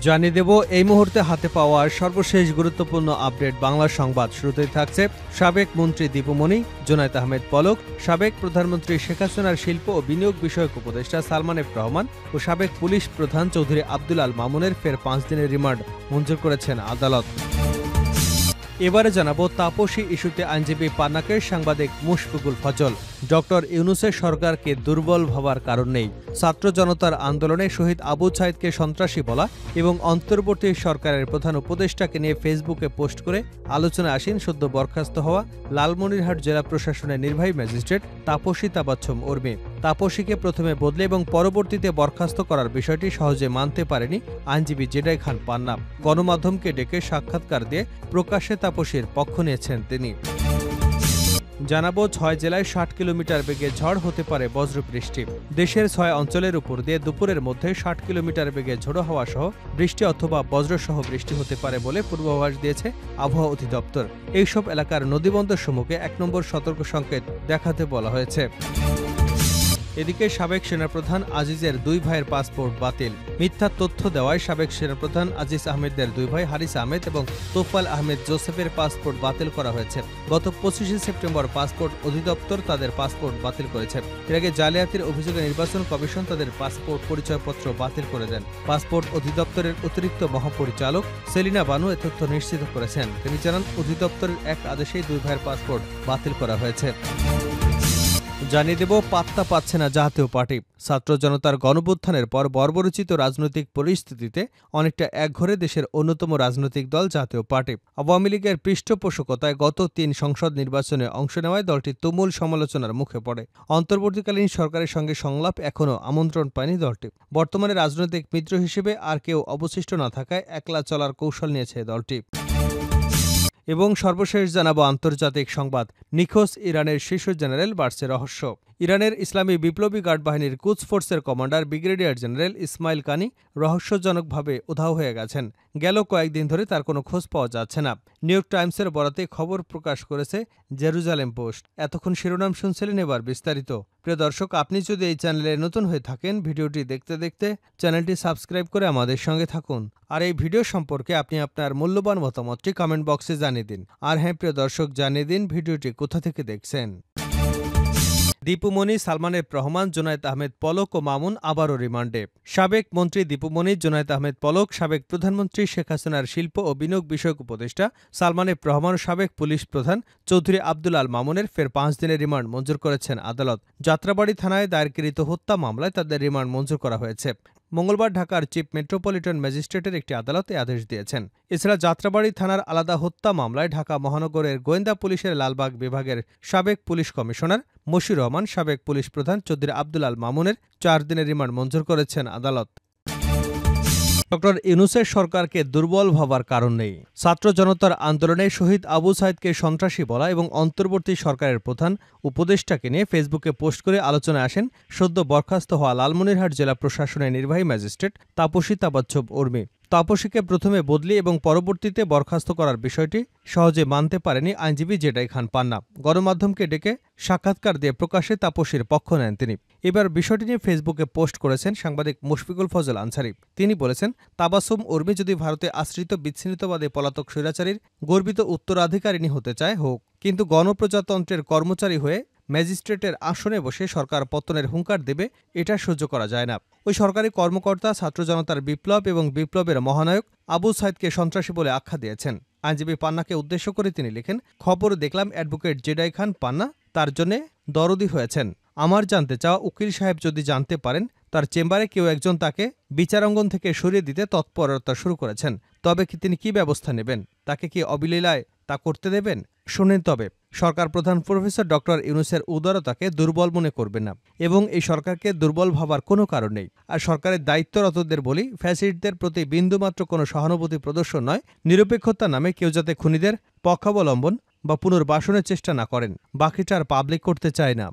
জানিয়ে দেব এই মুহূর্তে হাতে পাওয়া সর্বশেষ গুরুত্বপূর্ণ আপডেট বাংলা সংবাদ। শুরুতেই থাকছে সাবেক মন্ত্রী দীপুমণি, জুনায়েদ আহমেদ পলক, সাবেক প্রধানমন্ত্রী শেখ হাসিনার শিল্প ও বিনিয়োগ বিষয়ক উপদেষ্টা সালমান এফ রহমান ও সাবেক পুলিশ প্রধান চৌধুরী আব্দুল আল মামুনের ফের 5 দিনের রিমান্ড মঞ্জুর করেছেন আদালত। এবারে জানাবো তাপসী ইস্যুতে আইনজীবী পান্নাকে সাংবাদিক মুশফিকুল ফজল। ডক্টর ইউনূসের সরকারকে দুর্বল ভাবার কারণ নেই। ছাত্র জনতার আন্দোলনে শহীদ আবু সাঈদকে সন্ত্রাসী বলা এবং অন্তর্বর্তী সরকারের প্রধান উপদেষ্টাকে নিয়ে ফেসবুকে পোস্ট করে আলোচনায় আসেন সদ্য বরখাস্ত হওয়া লালমনিরহাট জেলা প্রশাসনের নির্বাহী ম্যাজিস্ট্রেট তাপসী তাবাচ্ছুম উর্মি। তাপসীকে প্রথমে বদলে এবং পরবর্তীতে বরখাস্ত করার বিষয়টি সহজে মানতে পারেনি আইনজীবী জেডাই খান পান্না। গণমাধ্যমকে ডেকে সাক্ষাৎকার দিয়ে প্রকাশ্যে তাপসীর পক্ষ নিয়েছেন তিনি। জানাবো 6 জেলায় 60 কিলোমিটার বেগে ঝড় হতে পারে বজ্রবৃষ্টি। দেশের 6 অঞ্চলের উপর দিয়ে দুপুরের মধ্যে 60 কিলোমিটার বেগে ঝোড়ো হাওয়া সহ বৃষ্টি অথবা বজ্রসহ বৃষ্টি হতে পারে বলে পূর্বাভাস দিয়েছে আবহাওয়া অধিদপ্তর। এইসব এলাকার নদীবন্দরসমূহকে 1 নম্বর সতর্ক সংকেত দেখাতে বলা হয়েছে। এদিকে সাবেক সেনাপ্রধান আজিজের 2 ভাইয়ের পাসপোর্ট বাতিল। মিথ্যা তথ্য দেওয়ায় সাবেক সেনাপ্রধান আজিজ আহমেদের 2 ভাই হারিস আহমেদ এবং তোফাল আহমেদ জোসেফের পাসপোর্ট বাতিল করা হয়েছে। গত 25 সেপ্টেম্বর পাসপোর্ট অধিদপ্তর তাদের পাসপোর্ট বাতিল করেছে। এর আগে জালিয়াতির অভিযোগে নির্বাচন কমিশন তাদের পাসপোর্ট পরিচয়পত্র বাতিল করে দেন। পাসপোর্ট অধিদপ্তরের অতিরিক্ত মহাপরিচালক সেলিনা বানু এ তথ্য নিশ্চিত করেছেন। তিনি জানান, অধিদপ্তরের এক আদেশেই 2 ভাইয়ের পাসপোর্ট বাতিল করা হয়েছে। জানিয়ে দেব পাত্তা পাচ্ছে না জাতীয় পার্টি। ছাত্র জনতার গণঅভ্যুত্থানের পর বর্বরোচিত রাজনৈতিক পরিস্থিতিতে অনেকটা একঘরে দেশের অন্যতম রাজনৈতিক দল জাতীয় পার্টি। আওয়ামী লীগের পৃষ্ঠপোষকতায় গত 3 সংসদ নির্বাচনে অংশ নেওয়ায় দলটি তুমুল সমালোচনার মুখে পড়ে। অন্তর্বর্তীকালীন সরকারের সঙ্গে সংলাপ এখনও আমন্ত্রণ পায়নি দলটি। বর্তমানে রাজনৈতিক মিত্র হিসেবে আর কেউ অবশিষ্ট না থাকায় একলা চলার কৌশল নিয়েছে দলটি। এবং সর্বশেষ জানাবো আন্তর্জাতিক সংবাদ। নিখোঁজ ইরানের শীর্ষ জেনারেল, বাড়ছে রহস্য। ইরানের ইসলামী বিপ্লবী গার্ড বাহিনীর কুদস ফোর্সের কমান্ডার ব্রিগেডিয়ার জেনারেল ইসমাইল কানি রহস্যজনকভাবে উধাও হয়ে গেছেন। গেল কয়েকদিন ধরে তার কোনো খোঁজ পাওয়া যাচ্ছে না। নিউ ইয়র্ক টাইমসের বরাতে খবর প্রকাশ করেছে জেরুজালেম পোস্ট। এতক্ষণ শিরোনাম শুনছিলেন, এবার বিস্তারিত। প্রিয় দর্শক, আপনি যদি এই চ্যানেলে নতুন হয়ে থাকেন, ভিডিওটি দেখতে দেখতে চ্যানেলটি সাবস্ক্রাইব করে আমাদের সঙ্গে থাকুন। আর এই ভিডিও সম্পর্কে আপনি আপনার মূল্যবান মতামতটি কমেন্ট বক্সে জানিয়ে দিন। আর হ্যাঁ প্রিয় দর্শক, জানিয়ে দিন ভিডিওটি কোথা থেকে দেখছেন। দীপুমণি, সালমান এফ রহমান, জুনায়েদ আহমেদ পলক ও মামুন আবারও রিমান্ডে। সাবেক মন্ত্রী দীপুমণি, জুনায়েদ আহমেদ পলক, সাবেক প্রধানমন্ত্রী শেখ হাসিনার শিল্প ও বিনিয়োগ বিষয়ক উপদেষ্টা সালমান এফ রহমান ও সাবেক পুলিশ প্রধান চৌধুরী আব্দুল আল মামুনের ফের 5 দিনের রিমান্ড মঞ্জুর করেছেন আদালত। যাত্রাবাড়ী থানায় দায়েরকৃত হত্যা মামলায় তাদের রিমান্ড মঞ্জুর করা হয়েছে। মঙ্গলবার ঢাকার চিফ মেট্রোপলিটন ম্যাজিস্ট্রেটের একটি আদালত এ আদেশ দিয়েছেন। এছাড়া যাত্রাবাড়ী থানার আলাদা হত্যা মামলায় ঢাকা মহানগরের গোয়েন্দা পুলিশের লালবাগ বিভাগের সাবেক পুলিশ কমিশনার মশিউর রহমান, সাবেক পুলিশ প্রধান চৌধুরী আব্দুল আল মামুনের 4 দিনের রিমান্ড মঞ্জুর করেছেন আদালত। ডক্টর ইউনূসের সরকারকে দুর্বল ভাবার কারণ নেই। ছাত্র জনতার আন্দোলনে শহীদ আবু সাঈদকে সন্ত্রাসী বলা এবং অন্তর্বর্তী সরকারের প্রধান উপদেষ্টাকে নিয়ে ফেসবুকে পোস্ট করে আলোচনায় আসেন সদ্য বরখাস্ত হওয়া লালমনিরহাট জেলা প্রশাসনের নির্বাহী ম্যাজিস্ট্রেট তাপসী তাবাচ্ছুম উর্মি। তাপসীকে প্রথমে বদলি এবং পরবর্তীতে বরখাস্ত করার বিষয়টি সহজে মানতে পারেনি আইনজীবী জেডাই খান পান্না। গণমাধ্যমকে ডেকে সাক্ষাৎকার দিয়ে প্রকাশ্যে তাপসীর পক্ষ নেন তিনি। এবার বিষয়টি নিয়ে ফেসবুকে পোস্ট করেছেন সাংবাদিক মুশফিকুল ফজল আনসারি। তিনি বলেছেন, তাবাসুম উর্মি যদি ভারতে আশ্রিত বিচ্ছিন্নতাবাদী পলাতক স্বৈরাচারীর গর্বিত উত্তরাধিকারিণী হতে চায় হোক, কিন্তু গণপ্রজাতন্ত্রের কর্মচারী হয়ে ম্যাজিস্ট্রেটের আসনে বসে সরকার পতনের হুঙ্কার দেবে, এটা সহ্য করা যায় না। ওই সরকারি কর্মকর্তা ছাত্র জনতার বিপ্লব এবং বিপ্লবের মহানায়ক আবু সাঈদকে সন্ত্রাসী বলে আখ্যা দিয়েছেন। আইনজীবী পান্নাকে উদ্দেশ্য করে তিনি লেখেন, খবর দেখলাম অ্যাডভোকেট জেডাই খান পান্না তার জন্যে দরদি হয়েছেন। আমার জানতে চাওয়া, উকিল সাহেব যদি জানতে পারেন তার চেম্বারে কেউ একজন তাকে বিচারাঙ্গন থেকে সরিয়ে দিতে তৎপরতা শুরু করেছেন, তবে তিনি কি ব্যবস্থা নেবেন? তাকে কি অবিলীলায় তা করতে দেবেন? শোনেন, তবে সরকার প্রধান প্রফেসর ডক্টর ইউনূসের উদারতাকে দুর্বল মনে করবেন না এবং এই সরকারকে দুর্বল ভাবার কোনো কারণ নেই। আর সরকারের দায়িত্বরতদের বলি, ফ্যাসিস্টদের প্রতি বিন্দুমাত্র কোনো সহানুভূতি প্রদর্শন নয়, নিরপেক্ষতা নামে কেউ যাতে খুনিদের পক্ষাবলম্বন বা পুনর্বাসনের চেষ্টা না করেন, বাকিটা আর পাবলিক করতে চায় না।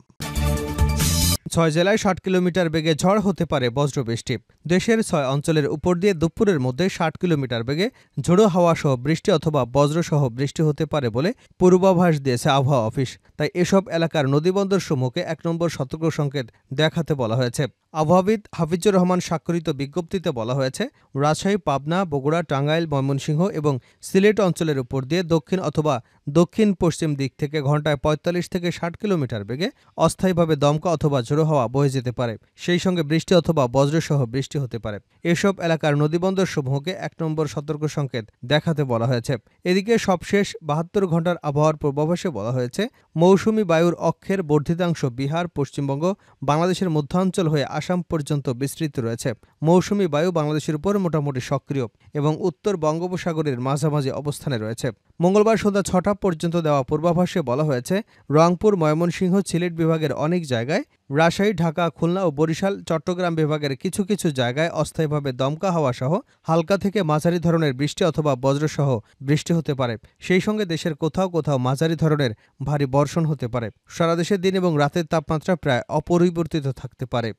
6 জেলায় 60 কিলোমিটার বেগে ঝড় হতে পারে বজ্রবৃষ্টি। দেশের 6 অঞ্চলের উপর দিয়ে দুপুরের মধ্যে 60 কিলোমিটার বেগে ঝোড়ো হাওয়া সহ বৃষ্টি অথবা বজ্রসহ বৃষ্টি হতে পারে বলে পূর্বাভাস দিয়েছে আবহাওয়া অফিস। তাই এসব এলাকার নদীবন্দরসমূহকে 1 নম্বর সতর্ক সংকেত দেখাতে বলা হয়েছে। আবহাওয়াবিদ হাফিজুর রহমান স্বাক্ষরিত বিজ্ঞপ্তিতে বলা হয়েছে, রাজশাহী, পাবনা, বগুড়া, টাঙ্গাইল, ময়মনসিংহ এবং সিলেট অঞ্চলের উপর দিয়ে দক্ষিণ অথবা দক্ষিণ-পশ্চিম দিক থেকে ঘন্টায় ৪৫ থেকে ৬০ কিলোমিটার বেগে অস্থায়ীভাবে দমকা অথবা ঝোড়ো হাওয়া বয়ে যেতে পারে। সেই সঙ্গে বৃষ্টি অথবা বজ্রসহ বৃষ্টি হতে পারে। এসব এলাকার নদীবন্দরসমূহকে ১ নম্বর সতর্ক সংকেত দেখাতে বলা হয়েছে। এদিকে সবশেষ ৭২ ঘন্টার আবহাওয়ার পূর্বাভাসে বলা হয়েছে, মৌসুমি বায়ুর অক্ষের বর্ধিতাংশ বিহার, পশ্চিমবঙ্গ, বাংলাদেশের মধ্যাঞ্চল হয়ে আসাম পর্যন্ত বিস্তৃত রয়েছে। মৌসুমি বায়ু বাংলাদেশের উপর মোটামুটি সক্রিয় এবং উত্তর বঙ্গোপসাগরের মাঝামাঝি অবস্থানে রয়েছে। মঙ্গলবার সন্ধ্যা ৬টা পর্যন্ত দেওয়া পূর্বাভাসে বলা হয়েছে, রংপুর, ময়মনসিংহ, সিলেট বিভাগের অনেক জায়গায়, রাজশাহী, ঢাকা, খুলনা ও বরিশাল, চট্টগ্রাম বিভাগের কিছু কিছু জায়গায় অস্থায়ীভাবে দমকা হাওয়া সহ হালকা থেকে মাঝারি ধরনের বৃষ্টি অথবা বজ্রসহ বৃষ্টি হতে পারে। সেই সঙ্গে দেশের কোথাও কোথাও মাঝারি ধরনের ভারী বর্ষণ হতে পারে। সারা দেশে দিন এবং রাতের তাপমাত্রা প্রায় অপরিবর্তিত থাকতে পারে।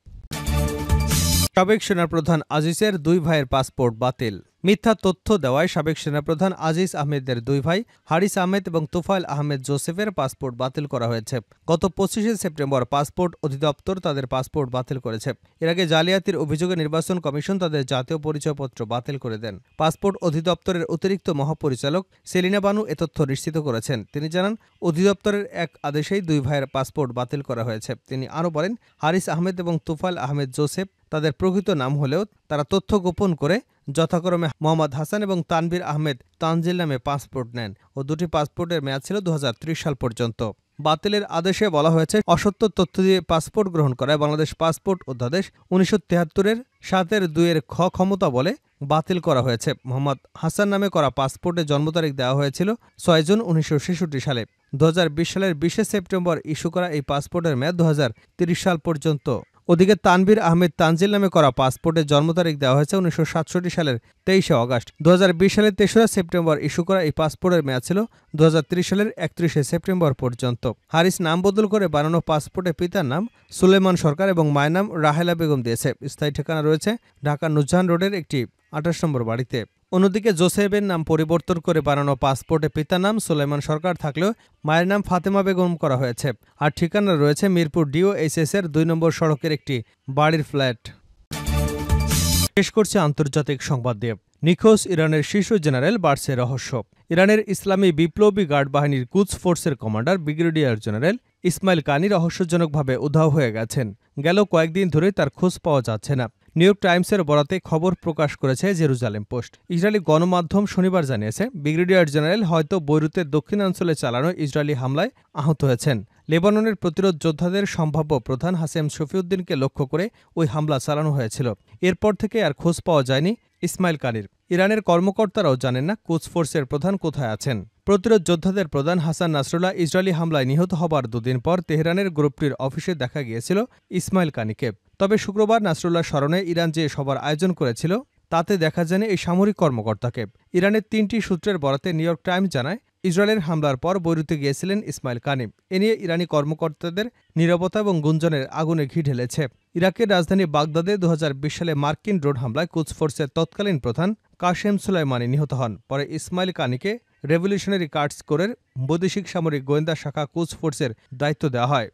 সাবেক সেনাপ্রধান আজিজের ২ ভাইয়ের পাসপোর্ট বাতিল। মিথ্যা তথ্য দেওয়ায় সাবেক সেনাপ্রধান আজিজ আহমেদের ২ ভাই হারিস আহমেদ এবং তোফায়েল আহমেদ জোসেফের পাসপোর্ট বাতিল করা হয়েছে। গত ২৫শে সেপ্টেম্বর পাসপোর্ট অধিদপ্তর তাদের পাসপোর্ট বাতিল করেছে। এর আগে জালিয়াতির অভিযোগে নির্বাচন কমিশন তাদের জাতীয় পরিচয়পত্র বাতিল করে দেন। পাসপোর্ট অধিদপ্তরের অতিরিক্ত মহাপরিচালক সেলিনা বানু এ তথ্য নিশ্চিত করেছেন। তিনি জানান, অধিদপ্তরের এক আদেশেই ২ ভাইয়ের পাসপোর্ট বাতিল করা হয়েছে। তিনি আরও বলেন, হারিস আহমেদ এবং তোফায়েল আহমেদ জোসেফ তাদের প্রকৃত নাম হলেও তারা তথ্য গোপন করে যথাক্রমে মোহাম্মদ হাসান এবং তানভীর আহমেদ তানজিল নামে পাসপোর্ট নেন ও দুটি পাসপোর্টের মেয়াদ ছিল ২০৩০ সাল পর্যন্ত। বাতিলের আদেশে বলা হয়েছে, অসত্য তথ্য দিয়ে পাসপোর্ট গ্রহণ করায় বাংলাদেশ পাসপোর্ট অধ্যাদেশ ১৯৭৩-এর ৭-এর-২-এর খ ক্ষমতা বলে বাতিল করা হয়েছে। মোহাম্মদ হাসান নামে করা পাসপোর্টে জন্ম তারিখ দেওয়া হয়েছিল ৬ জুন ১৯৬৬ সালে। ২০২০ সালের ২০শে সেপ্টেম্বর ইস্যু করা এই পাসপোর্টের মেয়াদ ২০৩০ সাল পর্যন্ত। ওদিকে তানভীর আহমেদ তানজিল নামে করা পাসপোর্টের জন্ম তারিখ দেওয়া হয়েছে ১৯৬৭ সালের ২৩শে অগাস্ট। ২০২০ সালের ৩রা সেপ্টেম্বর ইস্যু করা এই পাসপোর্টের মেয়াদ ছিল ২০৩০ সালের ৩১শে সেপ্টেম্বর পর্যন্ত। হারিস নাম বদল করে বানানো পাসপোর্টে পিতার নাম সুলেমান সরকার এবং মায়ের নাম রাহেলা বেগম দিয়েছে। স্থায়ী ঠিকানা রয়েছে ঢাকা নুরজাহান রোডের একটি ২৮ নম্বর বাড়িতে। অন্যদিকে জোসেফের নাম পরিবর্তন করে বানানো পাসপোর্টে পিতার নাম সুলেমান সরকার থাকলেও মায়ের নাম ফাতেমা বেগম করা হয়েছে। আর ঠিকানা রয়েছে মিরপুর DOSS এর ২ নম্বর সড়কের একটি বাড়ির ফ্ল্যাট। শেষ করছে আন্তর্জাতিক সংবাদ দিয়ে। নিখোঁজ ইরানের শীর্ষ জেনারেল, বাড়ছে রহস্য। ইরানের ইসলামী বিপ্লবী গার্ড বাহিনীর কুদস ফোর্সের কমান্ডার ব্রিগেডিয়ার জেনারেল ইসমাইল কানি রহস্যজনকভাবে উধাও হয়ে গেছেন। গেল কয়েকদিন ধরে তার খোঁজ পাওয়া যাচ্ছে না। নিউ ইয়র্ক টাইমসের বরাতে খবর প্রকাশ করেছে জেরুজালেম পোস্ট। ইসরায়েলি গণমাধ্যম শনিবার জানিয়েছে, ব্রিগেডিয়ার জেনারেল হয়তো বৈরুতের দক্ষিণাঞ্চলে চালানো ইসরায়েলি হামলায় আহত হয়েছেন। লেবাননের প্রতিরোধ যোদ্ধাদের সম্ভাব্য প্রধান হাসেম শফিউদ্দিনকে লক্ষ্য করে ওই হামলা চালানো হয়েছিল। এরপর থেকে আর খোঁজ পাওয়া যায়নি ইসমাইল কানির। ইরানের কর্মকর্তারাও জানেন না কুদস ফোর্সের প্রধান কোথায় আছেন। প্রতিরোধ যোদ্ধাদের প্রধান হাসান নাসরুল্লাহ ইসরায়েলি হামলায় নিহত হবার দুদিন পর তেহরানের গ্রুপটির অফিসে দেখা গিয়েছিল ইসমাইল কানিকে। তবে শুক্রবার নাসরুল্লাহ স্মরণে ইরান যে সভার আয়োজন করেছিল তাতে দেখা যায়নি এই সামরিক কর্মকর্তাকে। ইরানের ৩টি সূত্রের বরাতে নিউ ইয়র্ক টাইমস জানায়, ইসরায়েলের হামলার পর বৈরুতে গিয়েছিলেন ইসমাইল কানি। এ নিয়ে ইরানি কর্মকর্তাদের নীরবতা এবং গুঞ্জনের আগুনে ঘি ঢেলেছে। ইরাকের রাজধানী বাগদাদে ২০২০ সালে মার্কিন ড্রোন হামলায় কুদস ফোর্সের তৎকালীন প্রধান কাশেম সুলাইমানি নিহত হন। পরে ইসমাইল কানিকে রেভলিউশনারি গার্ডস কোরের বৈদেশিক সামরিক গোয়েন্দা শাখা কুদস ফোর্সের দায়িত্ব দেওয়া হয়।